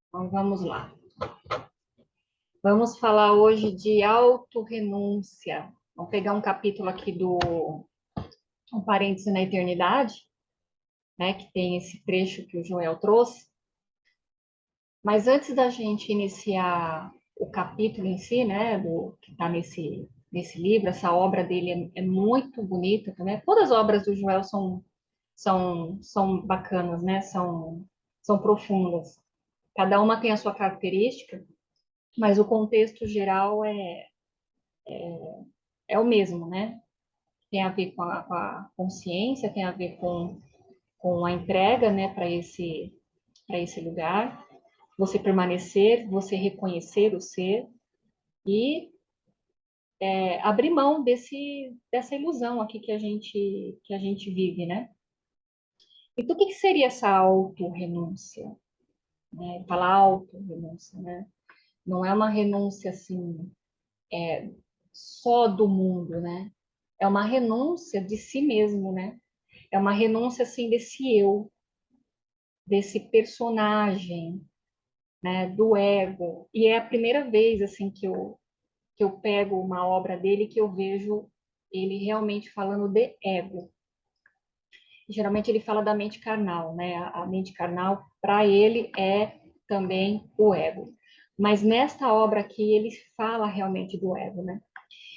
Então, vamos lá. Vamos falar hoje de autorrenúncia. Vamos pegar um capítulo aqui do Um Parêntese na Eternidade, né, que tem esse trecho que o Joel trouxe. Mas antes da gente iniciar o capítulo em si, né, que está nesse livro, essa obra dele é muito bonita também. Todas as obras do Joel são bacanas, né, são profundas. Cada uma tem a sua característica, mas o contexto geral é o mesmo, né? Tem a ver com a consciência, tem a ver com a entrega, né, para esse lugar, você permanecer, você reconhecer o ser e abrir mão dessa ilusão aqui que a gente vive, né? Então, o que seria essa autorrenúncia? Né? Falar autorrenúncia, né? Não é uma renúncia assim só do mundo, né? É uma renúncia de si mesmo, né? É uma renúncia assim desse eu, desse personagem, né, do ego. E é a primeira vez assim que eu pego uma obra dele que eu vejo ele realmente falando de ego. Geralmente ele fala da mente carnal, né? A mente carnal para ele é também o ego. Mas nesta obra aqui ele fala realmente do ego, né?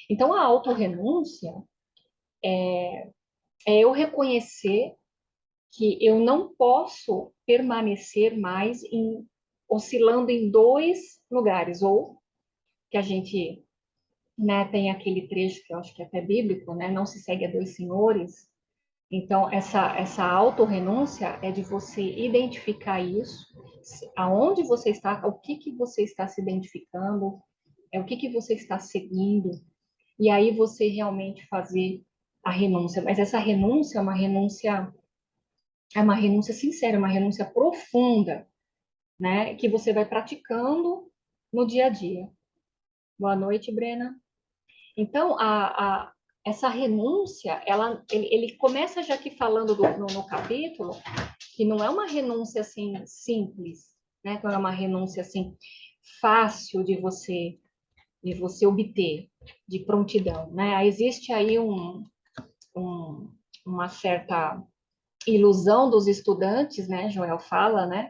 Então a autorrenúncia é eu reconhecer que eu não posso permanecer mais oscilando em dois lugares, ou que a gente, né, tem aquele trecho que eu acho que é até bíblico, né, não se segue a dois senhores. Então, essa autorrenúncia é de você identificar isso, aonde você está, o que você está se identificando, o que você está seguindo, e aí você realmente fazer a renúncia. Mas essa renúncia é uma renúncia sincera, uma renúncia profunda, né? Que você vai praticando no dia a dia. Boa noite, Brena. Então, essa renúncia, ele começa já aqui falando no capítulo que não é uma renúncia assim simples, né? Não é uma renúncia assim fácil de você obter de prontidão, né? Existe aí um, uma certa ilusão dos estudantes, né? Joel fala, né?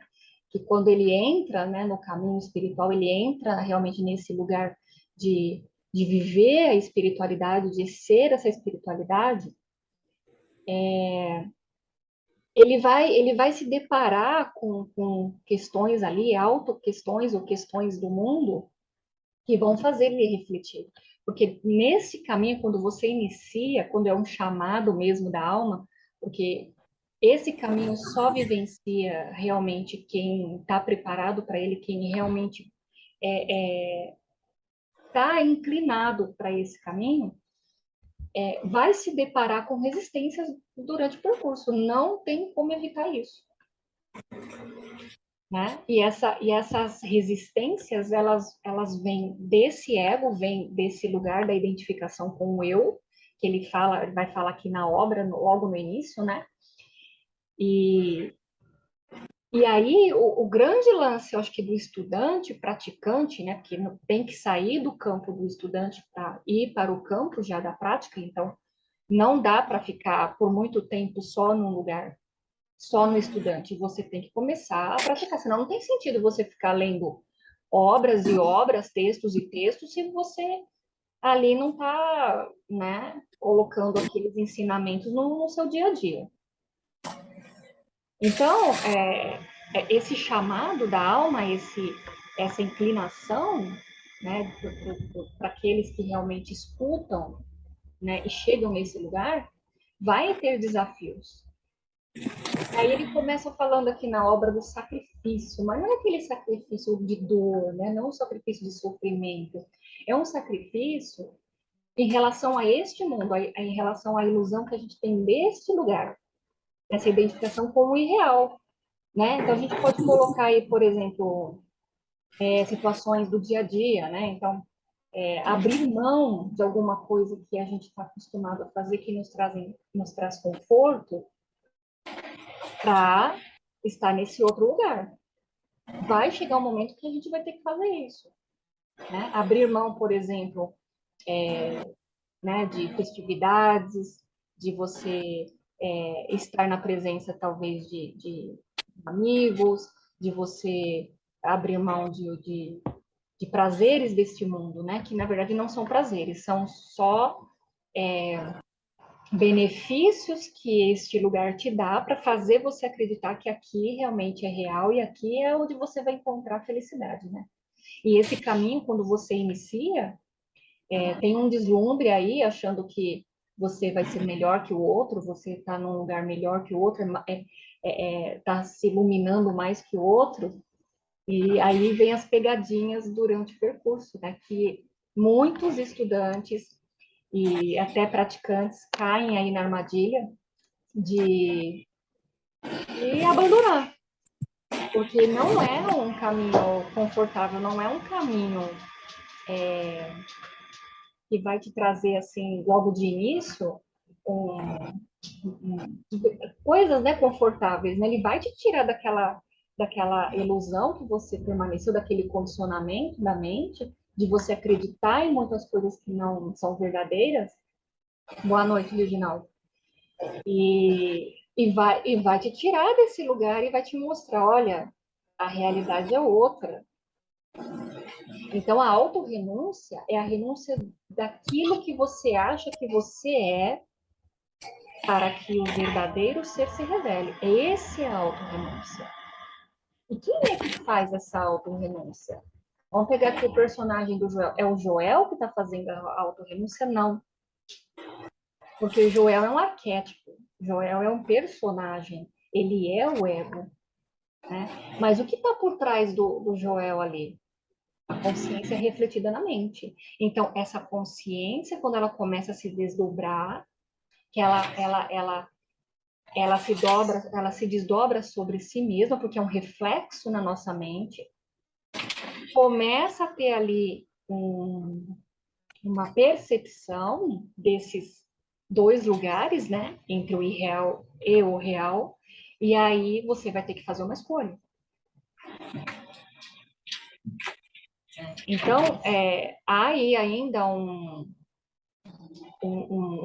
Que quando ele entra, né, no caminho espiritual, ele entra realmente nesse lugar de viver a espiritualidade, de ser essa espiritualidade, ele vai se deparar com questões ali, auto-questões ou questões do mundo, que vão fazer ele refletir. Porque nesse caminho, quando você inicia, quando é um chamado mesmo da alma, porque esse caminho só vivencia realmente quem está preparado para ele, quem realmente está inclinado para esse caminho, vai se deparar com resistências durante o percurso. Não tem como evitar isso. Né? E essas resistências, elas vêm desse ego, vêm desse lugar da identificação com o eu, que ele fala, ele vai falar aqui na obra, logo no início, né? E, e aí, o grande lance, eu acho que do estudante, praticante, né? Porque tem que sair do campo do estudante para ir para o campo já da prática, então não dá para ficar por muito tempo só num lugar, só no estudante. Você tem que começar a praticar, senão não tem sentido você ficar lendo obras e obras, textos e textos, se você ali não está, né, colocando aqueles ensinamentos no seu dia a dia. Então, esse chamado da alma, essa inclinação, né, para aqueles que realmente escutam, né, e chegam nesse lugar, vai ter desafios. Aí ele começa falando aqui na obra do sacrifício, mas não é aquele sacrifício de dor, né? Não é um sacrifício de sofrimento. É um sacrifício em relação a este mundo, em relação à ilusão que a gente tem deste lugar, essa identificação com o irreal, né? Então a gente pode colocar aí, por exemplo, situações do dia a dia, né? Então, abrir mão de alguma coisa que a gente está acostumado a fazer que nos traz conforto para estar nesse outro lugar. vai chegar um momento que a gente vai ter que fazer isso, né? Abrir mão, por exemplo, né, de festividades, de você estar na presença, talvez, de amigos, de você abrir mão de prazeres deste mundo, né? Que, na verdade, não são prazeres, são só benefícios que este lugar te dá para fazer você acreditar que aqui realmente é real e aqui é onde você vai encontrar felicidade, né? E esse caminho, quando você inicia, tem um deslumbre aí, achando que você vai ser melhor que o outro, você está num lugar melhor que o outro, está se iluminando mais que o outro, e aí vem as pegadinhas durante o percurso, né? Que muitos estudantes e até praticantes caem aí na armadilha de abandonar, porque não é um caminho confortável, não é um caminho que vai te trazer, assim, logo de início, um, coisas, né, confortáveis, né? Ele vai te tirar daquela ilusão que você permaneceu, daquele condicionamento da mente, de você acreditar em muitas coisas que não são verdadeiras. Boa noite, Reginaldo. E vai te tirar desse lugar e vai te mostrar, olha, a realidade é outra. Então, a autorrenúncia é a renúncia daquilo que você acha que você é para que o verdadeiro ser se revele. Esse é a autorrenúncia. E quem é que faz essa autorrenúncia? Vamos pegar aqui o personagem do Joel. É o Joel que está fazendo a autorrenúncia? Não. Porque o Joel é um arquétipo. Joel é um personagem. Ele é o ego. Né? Mas o que está por trás do Joel ali? A consciência refletida na mente. Então, essa consciência, quando ela começa a se desdobrar, que ela se desdobra sobre si mesma, porque é um reflexo na nossa mente, começa a ter ali uma percepção desses dois lugares, né, entre o irreal e o real, e aí você vai ter que fazer uma escolha. Então, há aí ainda um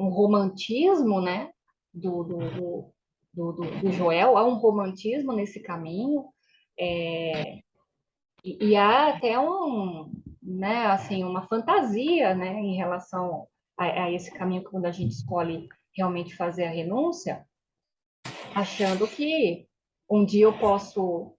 romantismo, né, do Joel, há um romantismo nesse caminho, e há até né, assim, uma fantasia, né, em relação a esse caminho quando a gente escolhe realmente fazer a renúncia, achando que um dia eu posso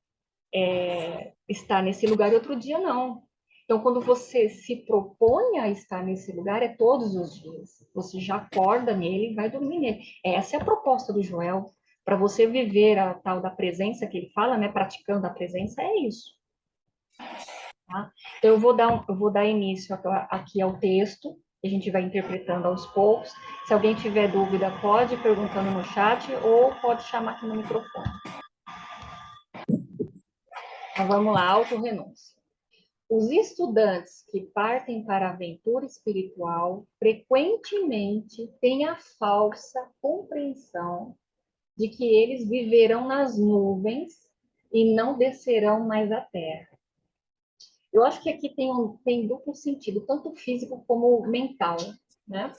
estar nesse lugar e outro dia não. Então, quando você se propõe a estar nesse lugar, é todos os dias. Você já acorda nele e vai dormir nele. Essa é a proposta do Joel. Para você viver a tal da presença que ele fala, né? Praticando a presença, é isso. Tá? Então, eu vou dar início aqui ao texto, a gente vai interpretando aos poucos. Se alguém tiver dúvida, pode ir perguntando no chat ou pode chamar aqui no microfone. Então, vamos lá, autorrenúncia. Os estudantes que partem para a aventura espiritual frequentemente têm a falsa compreensão de que eles viverão nas nuvens e não descerão mais à terra. Eu acho que aqui tem duplo sentido, tanto físico como mental, né?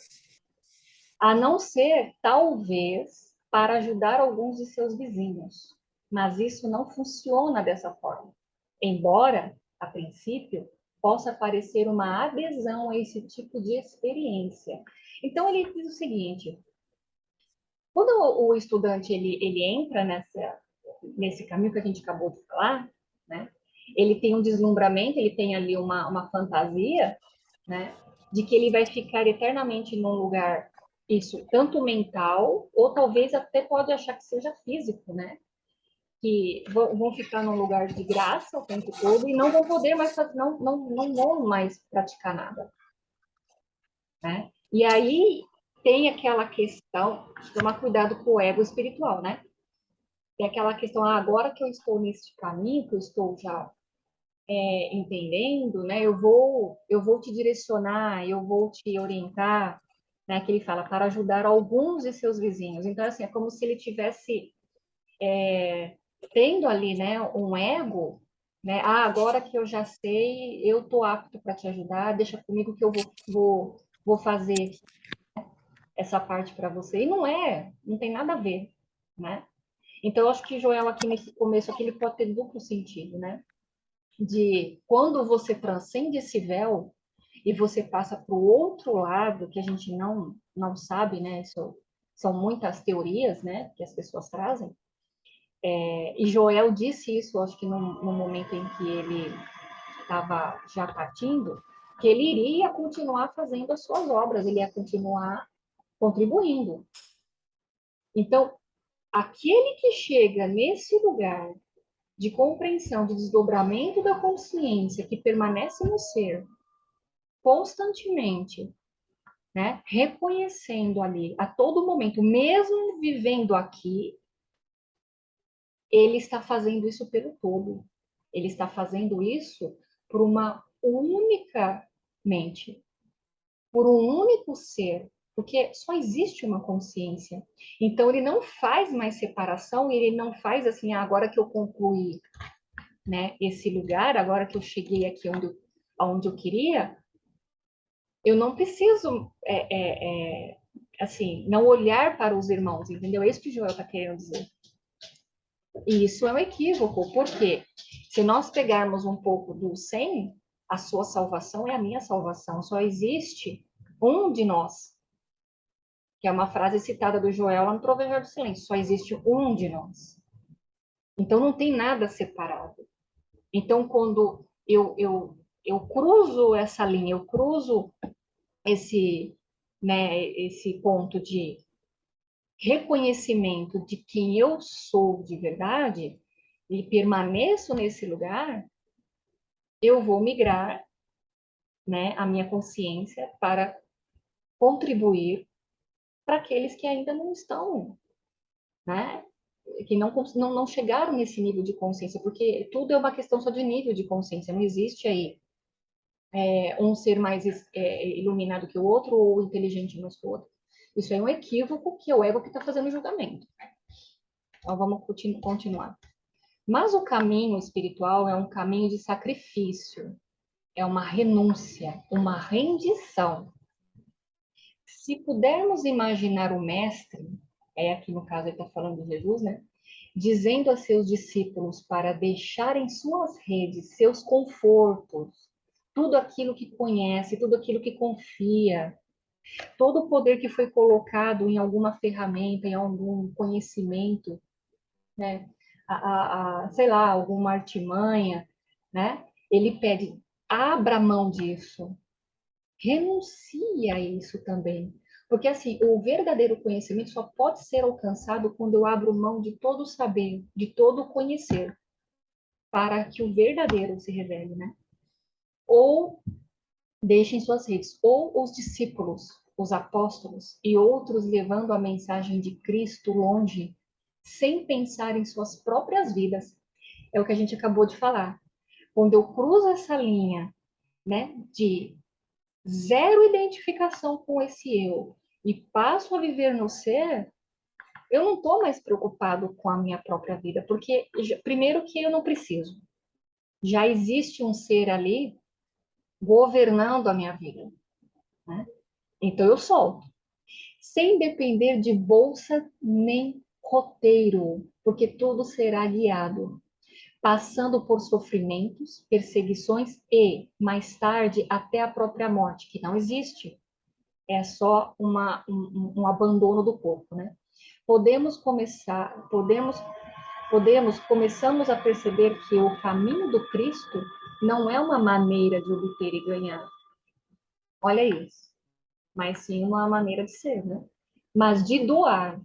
A não ser, talvez, para ajudar alguns de seus vizinhos. Mas isso não funciona dessa forma. Embora, a princípio, possa parecer uma adesão a esse tipo de experiência. Então, ele diz o seguinte: quando o estudante ele entra nesse caminho que a gente acabou de falar, né? Ele tem um deslumbramento, ele tem ali uma fantasia, né? De que ele vai ficar eternamente num lugar, isso, tanto mental, ou talvez até pode achar que seja físico, né? Que vão ficar num lugar de graça o tempo todo e não vão poder mais, não vão mais praticar nada, né? E aí tem aquela questão de tomar cuidado com o ego espiritual, né? Tem aquela questão, agora que eu estou nesse caminho, que eu estou já entendendo, né? Eu vou te direcionar, eu vou te orientar, né? Que ele fala para ajudar alguns de seus vizinhos. Então, assim, é como se ele tivesse tendo ali, né? Um ego né? Ah, agora que eu já sei, eu tô apto para te ajudar, deixa comigo que eu vou fazer essa parte para você. E não é, não tem nada a ver, né? Então, eu acho que Joel aqui nesse começo aqui ele pode ter duplo sentido, né? De quando você transcende esse véu e você passa para o outro lado que a gente não sabe, né? Isso são muitas teorias, né? Que as pessoas trazem. E Joel disse isso, acho que no momento em que ele estava já partindo, que ele iria continuar fazendo as suas obras, ele ia continuar contribuindo. Então, aquele que chega nesse lugar de compreensão, de desdobramento da consciência que permanece no ser constantemente, né, reconhecendo ali a todo momento, mesmo vivendo aqui, ele está fazendo isso pelo todo. Ele está fazendo isso por uma única mente, por um único ser, porque só existe uma consciência. Então ele não faz mais separação, ele não faz assim, ah, agora que eu concluí, né, esse lugar, agora que eu cheguei aqui onde eu queria, eu não preciso, assim, não olhar para os irmãos, entendeu? É isso que o Joel está querendo dizer. E isso é um equívoco, porque se nós pegarmos um pouco do 100, a sua salvação é a minha salvação. Só existe um de nós, que é uma frase citada do Joel lá no Trovejor do Silêncio. Só existe um de nós. Então não tem nada separado. Então quando eu cruzo essa linha, eu cruzo esse, né, esse ponto de reconhecimento de quem eu sou de verdade e permaneço nesse lugar, eu vou migrar, né, a minha consciência para contribuir para aqueles que ainda não estão, né, que não chegaram nesse nível de consciência, porque tudo é uma questão só de nível de consciência, não existe aí um ser mais iluminado que o outro ou inteligente mais que o outro. Isso é um equívoco que é o ego que está fazendo o julgamento. Então, vamos continuar. Mas o caminho espiritual é um caminho de sacrifício, é uma renúncia, uma rendição. Se pudermos imaginar o mestre, aqui no caso ele está falando de Jesus, né? Dizendo a seus discípulos para deixarem suas redes, seus confortos, tudo aquilo que conhece, tudo aquilo que confia, todo o poder que foi colocado em alguma ferramenta, em algum conhecimento, né? Sei lá, alguma artimanha, né? Ele pede, abra mão disso, renuncie a isso também. Porque, assim, o verdadeiro conhecimento só pode ser alcançado quando eu abro mão de todo o saber, de todo o conhecer, para que o verdadeiro se revele, né? Ou deixem suas redes, ou os discípulos, os apóstolos e outros levando a mensagem de Cristo longe, sem pensar em suas próprias vidas. É o que a gente acabou de falar. Quando eu cruzo essa linha, né, de zero identificação com esse eu e passo a viver no ser, eu não estou mais preocupado com a minha própria vida, porque primeiro que eu não preciso. Já existe um ser ali governando a minha vida, né? Então eu solto, sem depender de bolsa nem roteiro, porque tudo será guiado, passando por sofrimentos, perseguições e, mais tarde, até a própria morte, que não existe. É só um abandono do corpo, né? Começamos a perceber que o caminho do Cristo não é uma maneira de obter e ganhar. Olha isso. Mas sim uma maneira de ser, né? Mas de doar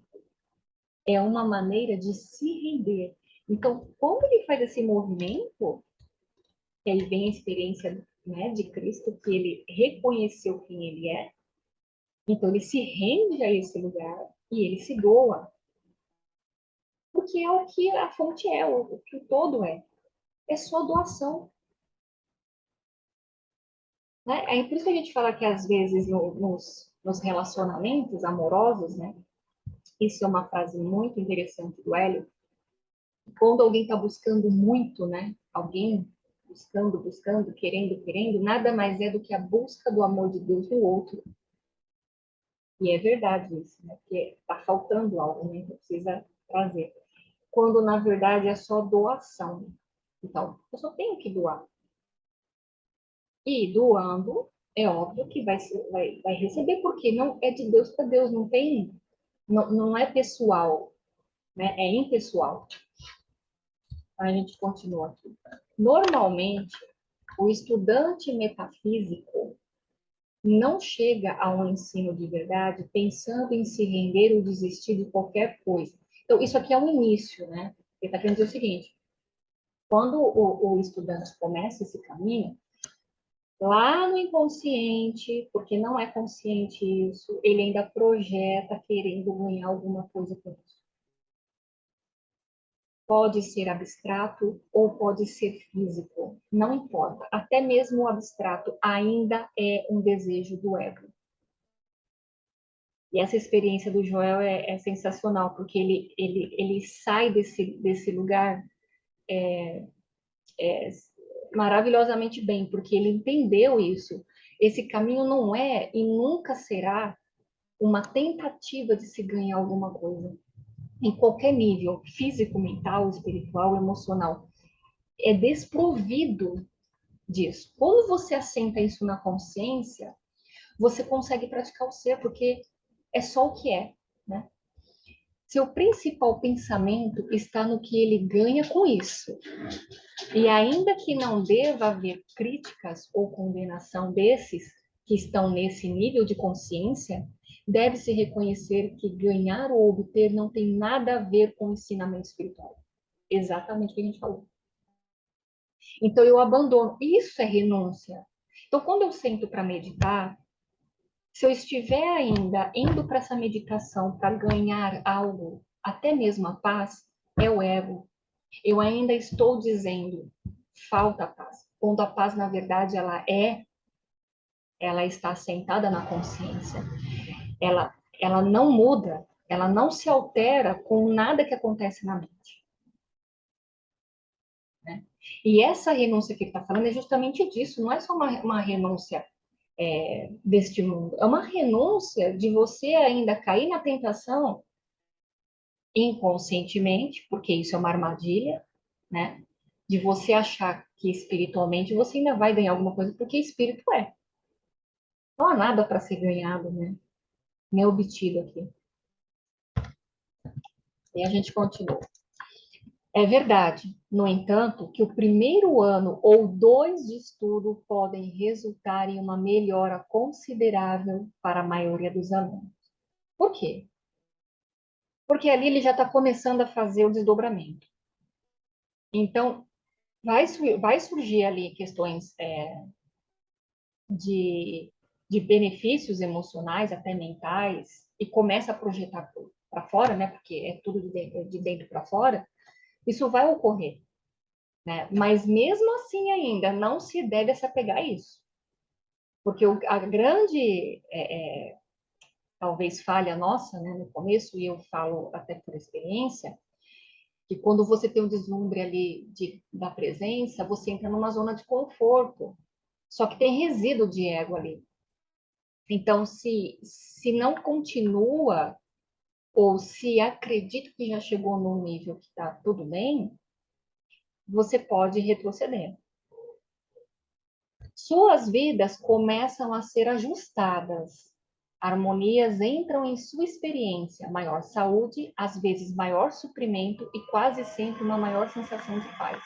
é uma maneira de se render. Então, como ele faz esse movimento, que aí vem a experiência, né, de Cristo, que ele reconheceu quem ele é, então ele se rende a esse lugar e ele se doa. Porque é o que a fonte é, o que o todo é. É só doação. Né? É por isso que a gente fala que às vezes nos relacionamentos amorosos, né? Isso é uma frase muito interessante do Hélio. Quando alguém está buscando muito, né? alguém buscando, buscando, querendo, querendo, nada mais é do que a busca do amor de Deus no outro. E é verdade isso, né? Porque está faltando algo, né? Que precisa trazer. Quando, na verdade, é só doação. Então, eu só tenho que doar. E doando, é óbvio que vai receber, porque não é de Deus para Deus, não tem, não é pessoal, né? É impessoal. A gente continua aqui. Normalmente, o estudante metafísico não chega a um ensino de verdade pensando em se render ou desistir de qualquer coisa. Então, isso aqui é um início, né? Ele está querendo dizer o seguinte: quando o estudante começa esse caminho, lá no inconsciente, porque não é consciente isso, ele ainda projeta querendo ganhar alguma coisa com isso. Pode ser abstrato ou pode ser físico, não importa. Até mesmo o abstrato ainda é um desejo do ego. E essa experiência do Joel é sensacional, porque ele sai desse lugar é, maravilhosamente bem, porque ele entendeu isso. Esse caminho não é e nunca será uma tentativa de se ganhar alguma coisa, em qualquer nível, físico, mental, espiritual, emocional. É desprovido disso. Quando você assenta isso na consciência, você consegue praticar o ser, porque é só o que é, né? Seu principal pensamento está no que ele ganha com isso. E ainda que não deva haver críticas ou condenação desses que estão nesse nível de consciência, deve-se reconhecer que ganhar ou obter não tem nada a ver com o ensinamento espiritual. Exatamente o que a gente falou. Então eu abandono. Isso é renúncia. Então quando eu sento para meditar, se eu estiver ainda indo para essa meditação para ganhar algo, até mesmo a paz, é o ego. Eu ainda estou dizendo, falta paz. Quando a paz, na verdade, ela está assentada na consciência. Ela não muda, ela não se altera com nada que acontece na mente. Né? E essa renúncia que ele está falando é justamente disso, não é só uma renúncia deste mundo, é uma renúncia de você ainda cair na tentação inconscientemente, porque isso é uma armadilha, né? De você achar que espiritualmente você ainda vai ganhar alguma coisa, porque espírito é. Não há nada para ser ganhado, né? Nem obtido aqui. E a gente continua. É verdade, no entanto, que o primeiro ano ou dois de estudo podem resultar em uma melhora considerável para a maioria dos alunos. Por quê? Porque ali ele já está começando a fazer o desdobramento. Então, vai surgir ali questões de, de benefícios emocionais, até mentais, e começa a projetar para fora, né? Porque é tudo de dentro para fora, isso vai ocorrer, né? Mas mesmo assim ainda não se deve se apegar a isso. Porque a grande, talvez falha nossa, né, no começo, e eu falo até por experiência, que quando você tem um deslumbre ali da presença, você entra numa zona de conforto. Só que tem resíduo de ego ali. Então, se não continua, ou se acredita que já chegou num nível que está tudo bem, você pode retroceder. Suas vidas começam a ser ajustadas. Harmonias entram em sua experiência, maior saúde, às vezes maior suprimento e quase sempre uma maior sensação de paz.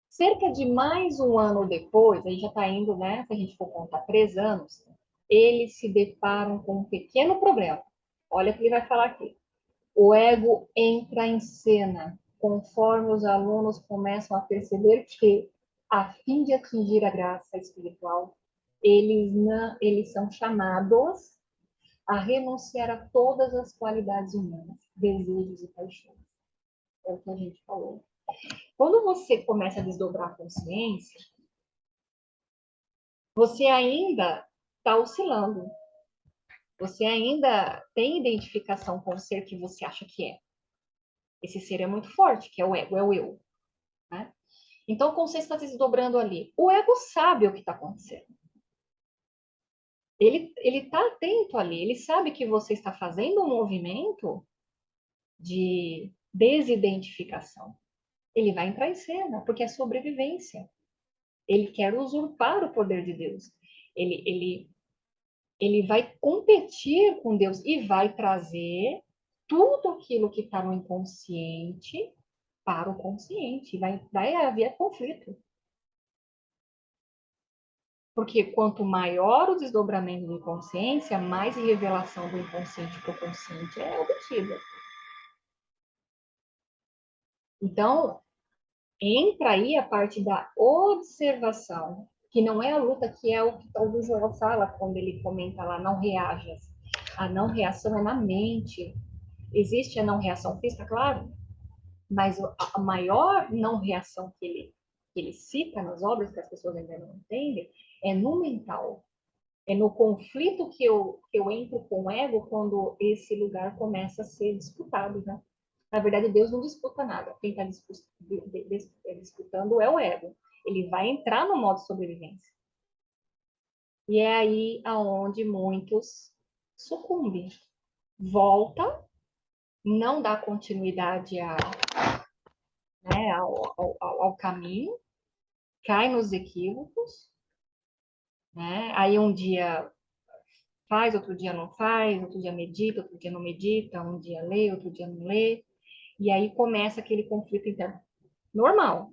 Cerca de mais um ano depois, aí já está indo, né? Se a gente for contar 3 anos, eles se deparam com um pequeno problema. Olha o que ele vai falar aqui. O ego entra em cena conforme os alunos começam a perceber que, a fim de atingir a graça espiritual, eles são chamados a renunciar a todas as qualidades humanas, desejos e paixões. É o que a gente falou. Quando você começa a desdobrar a consciência, você ainda está oscilando. Você ainda tem identificação com o ser que você acha que é. Esse ser é muito forte, que é o ego, é o eu. né? Então, o conceito está se desdobrando ali. O ego sabe o que está acontecendo. Ele está atento ali, ele sabe que você está fazendo um movimento de desidentificação. Ele vai entrar em cena, porque é sobrevivência. Ele quer usurpar o poder de Deus. Ele vai competir com Deus e vai trazer tudo aquilo que está no inconsciente para o consciente. Vai haver conflito. Porque quanto maior o desdobramento do inconsciência, mais revelação do inconsciente para o consciente é obtida. Então, entra aí a parte da observação, que não é a luta, que é o que o Joel fala quando ele comenta lá, não reajas. A não reação é na mente. Existe a não reação física, claro, mas a maior não reação que ele cita nas obras, que as pessoas ainda não entendem, é no mental. É no conflito que eu entro com o ego quando esse lugar começa a ser disputado, né? Na verdade, Deus não disputa nada. Quem está disputando é o ego. Ele vai entrar no modo sobrevivência. E é aí aonde muitos sucumbem. Volta, não dá continuidade ao caminho, cai nos equívocos, né? Aí um dia faz, outro dia não faz, outro dia medita, outro dia não medita, um dia lê, outro dia não lê, e aí começa aquele conflito interno. Normal.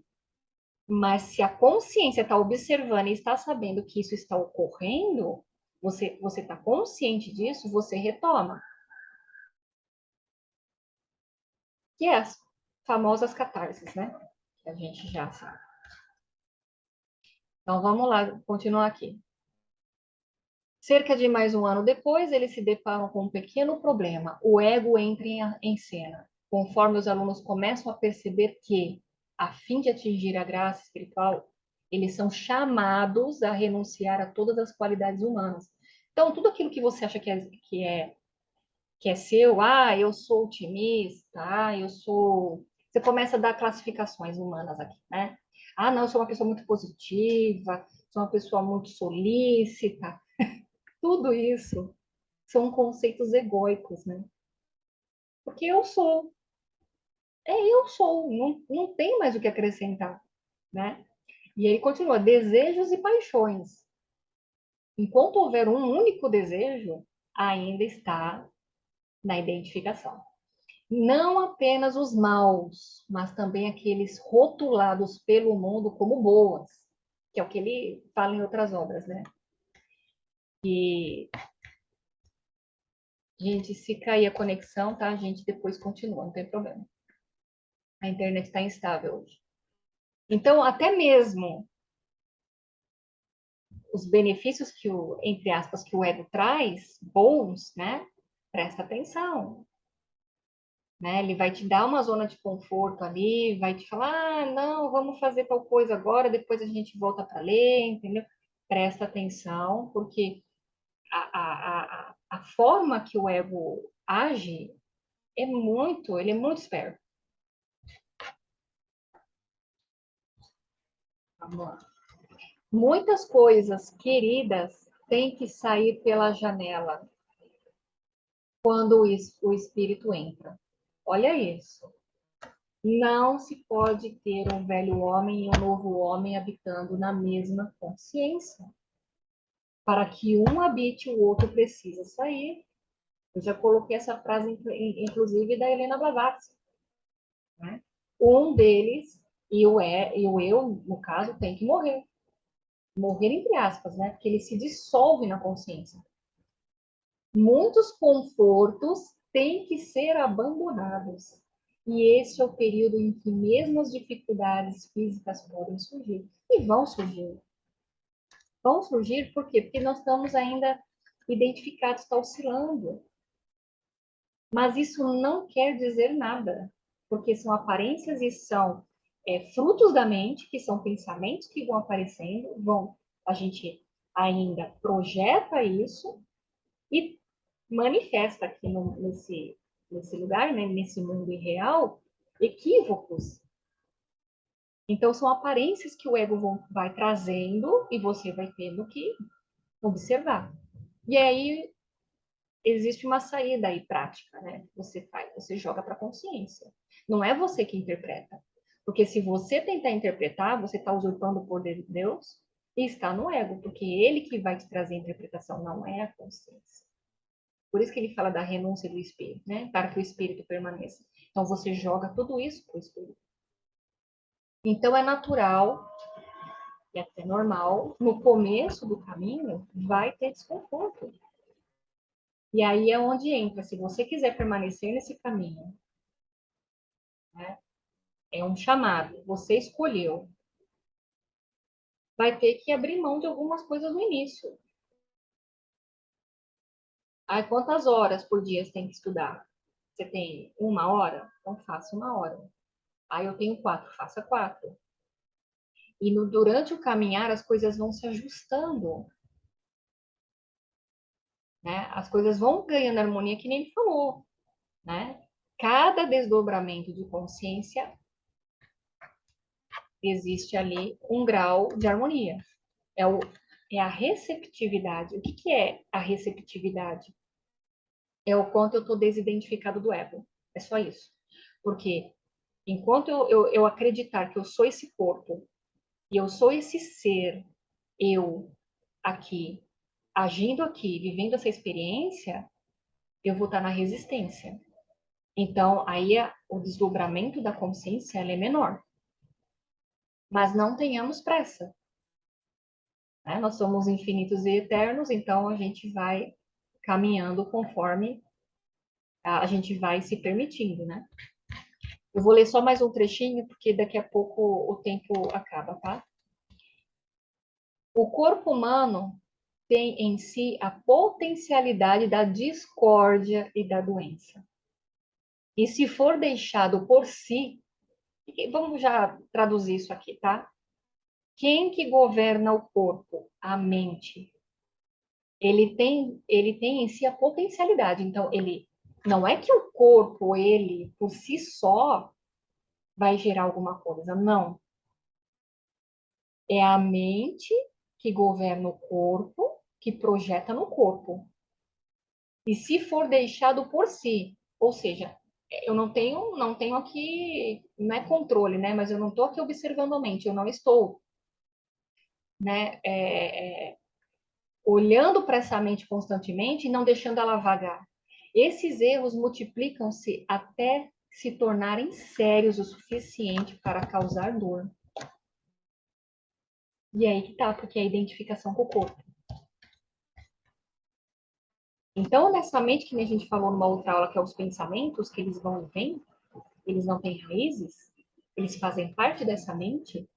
Mas se a consciência está observando e está sabendo que isso está ocorrendo, você está consciente disso, você retoma. Que é as famosas catarses, né? Que a gente já sabe. Então vamos lá, continuar aqui. Cerca de mais um ano depois, eles se deparam com um pequeno problema. O ego entra em cena. Conforme os alunos começam a perceber que, a fim de atingir a graça espiritual, eles são chamados a renunciar a todas as qualidades humanas. Então, tudo aquilo que você acha que é seu, eu sou otimista, eu sou. Você começa a dar classificações humanas aqui, né? Não, eu sou uma pessoa muito positiva, sou uma pessoa muito solícita. Tudo isso são conceitos egóicos, né? Porque eu sou, não tem mais o que acrescentar, né? E aí continua, desejos e paixões. Enquanto houver um único desejo, ainda está na identificação. Não apenas os maus, mas também aqueles rotulados pelo mundo como boas, que é o que ele fala em outras obras, né? E, gente, se cair a conexão, tá? A gente depois continua, não tem problema. A internet está instável hoje. Então, até mesmo os benefícios entre aspas, que o ego traz, bons, né? Presta atenção, né? Ele vai te dar uma zona de conforto ali, vai te falar, não, vamos fazer tal coisa agora, depois a gente volta para ler, entendeu? Presta atenção, porque a forma que o ego age ele é muito esperto. Vamos lá. Muitas coisas queridas têm que sair pela janela quando o espírito entra. Olha isso. Não se pode ter um velho homem e um novo homem habitando na mesma consciência. Para que um habite, o outro precisa sair. Eu já coloquei essa frase, inclusive, da Helena Blavatsky. Né? Um deles, e o eu, no caso, tem que morrer. Morrer entre aspas, né? Porque ele se dissolve na consciência. Muitos confortos têm que ser abandonados. E esse é o período em que mesmo as dificuldades físicas podem surgir. E vão surgir. Vão surgir por quê? Porque nós estamos ainda identificados, está oscilando. Mas isso não quer dizer nada, porque são aparências e são frutos da mente, que são pensamentos que vão aparecendo, a gente ainda projeta isso e manifesta aqui nesse lugar, né, nesse mundo irreal, equívocos. Então, são aparências que o ego vai trazendo e você vai tendo que observar. E aí, existe uma saída aí prática, né? Você faz, você joga para a consciência. Não é você que interpreta. Porque se você tentar interpretar, você está usurpando o poder de Deus e está no ego, porque ele que vai te trazer a interpretação, não é a consciência. Por isso que ele fala da renúncia do espírito, né? Para que o espírito permaneça. Então você joga tudo isso para o espírito. Então é natural e até normal, no começo do caminho, vai ter desconforto. E aí é onde entra, se você quiser permanecer nesse caminho, né? É um chamado, você escolheu. Vai ter que abrir mão de algumas coisas no início. Aí, quantas horas por dia você tem que estudar? Você tem 1 hora? Então, faça 1 hora. Aí, eu tenho 4, faça 4. E durante o caminhar, as coisas vão se ajustando, né? As coisas vão ganhando harmonia, que nem ele falou, né? Cada desdobramento de consciência existe ali um grau de harmonia. É, é a receptividade. O que é a receptividade? É o quanto eu estou desidentificado do ego. É só isso. Porque enquanto eu acreditar que eu sou esse corpo e eu sou esse ser, eu aqui, agindo aqui, vivendo essa experiência, eu vou estar na resistência. Então, aí o desdobramento da consciência ela é menor. Mas não tenhamos pressa. Né? Nós somos infinitos e eternos, então a gente vai caminhando conforme a gente vai se permitindo, né? Eu vou ler só mais um trechinho, porque daqui a pouco o tempo acaba, tá? O corpo humano tem em si a potencialidade da discórdia e da doença. E se for deixado por si, vamos já traduzir isso aqui, tá? Quem que governa o corpo? A mente. Ele tem em si a potencialidade. Então, ele não é que o corpo, ele, por si só, vai gerar alguma coisa. Não. É a mente que governa o corpo, que projeta no corpo. E se for deixado por si, ou seja, eu não tenho aqui, não é controle, né? Mas eu não estou aqui observando a mente, eu não estou, né? Olhando para essa mente constantemente e não deixando ela vagar. Esses erros multiplicam-se até se tornarem sérios o suficiente para causar dor. E aí que tá, porque é a identificação com o corpo. Então, nessa mente que a gente falou numa outra aula, que é os pensamentos, que eles vão e vêm, eles não têm raízes, eles fazem parte dessa mente,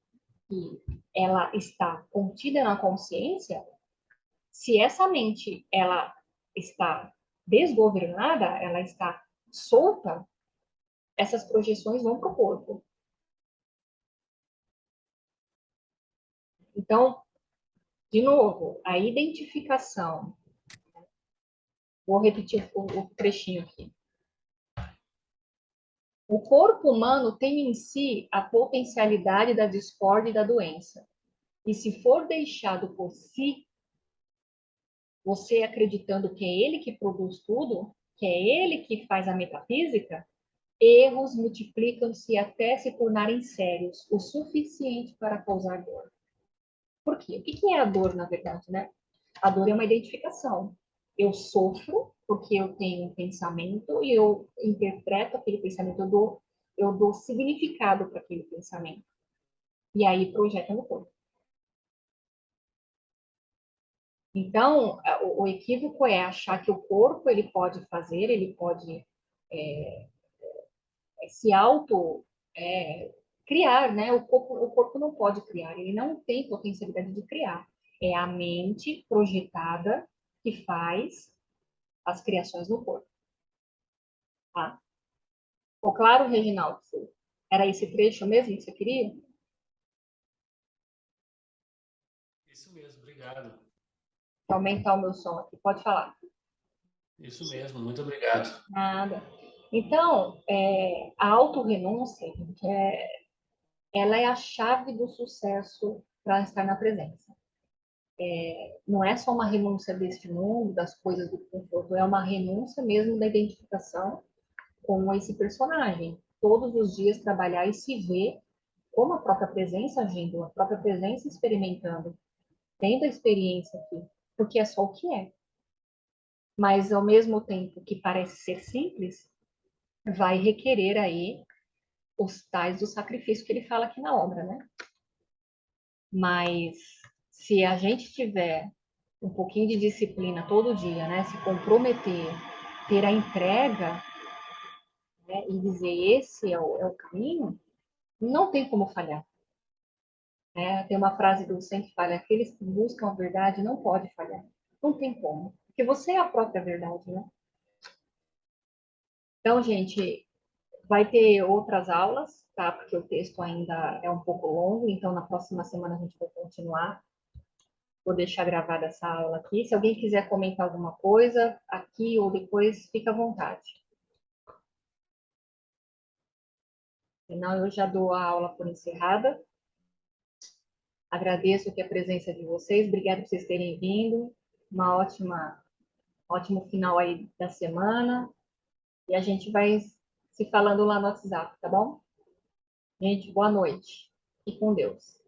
que ela está contida na consciência. Se essa mente ela está desgovernada, ela está solta, essas projeções vão para o corpo. Então, de novo, a identificação. Vou repetir o trechinho aqui. O corpo humano tem em si a potencialidade da discórdia e da doença. E se for deixado por si, você acreditando que é ele que produz tudo, que é ele que faz a metafísica, erros multiplicam-se até se tornarem sérios, o suficiente para causar dor. Por quê? O que é a dor, na verdade, né? A dor é uma identificação. Eu sofro porque eu tenho um pensamento e eu interpreto aquele pensamento, eu dou significado para aquele pensamento. E aí projeta no corpo. Então, o equívoco é achar que o corpo ele pode fazer, ele pode se auto criar, né? O corpo não pode criar, ele não tem potencialidade de criar. É a mente projetada que faz as criações no corpo, tá? Ficou claro, Reginaldo? Era esse trecho mesmo que você queria? Isso mesmo, obrigado. Vou aumentar o meu som aqui, pode falar. Isso mesmo, muito obrigado. Nada. Então, a autorrenúncia, ela é a chave do sucesso para estar na presença. Não é só uma renúncia deste mundo, das coisas do conforto, é uma renúncia mesmo da identificação com esse personagem. Todos os dias trabalhar e se ver como a própria presença agindo, a própria presença experimentando, tendo a experiência aqui, porque é só o que é. Mas ao mesmo tempo que parece ser simples, vai requerer aí os tais do sacrifício que ele fala aqui na obra, né? Mas se a gente tiver um pouquinho de disciplina todo dia, né? Se comprometer, ter a entrega, né? E dizer esse é o caminho, não tem como falhar. Né? Tem uma frase do Vicente que fala, aqueles que buscam a verdade não pode falhar. Não tem como. Porque você é a própria verdade, né? Então, gente, vai ter outras aulas, tá? Porque o texto ainda é um pouco longo, então na próxima semana a gente vai continuar. Vou deixar gravada essa aula aqui. Se alguém quiser comentar alguma coisa, aqui ou depois, fica à vontade. Senão, eu já dou a aula por encerrada. Agradeço aqui a presença de vocês. Obrigada por vocês terem vindo. Uma ótimo final aí da semana. E a gente vai se falando lá no WhatsApp, tá bom? Gente, boa noite. E com Deus.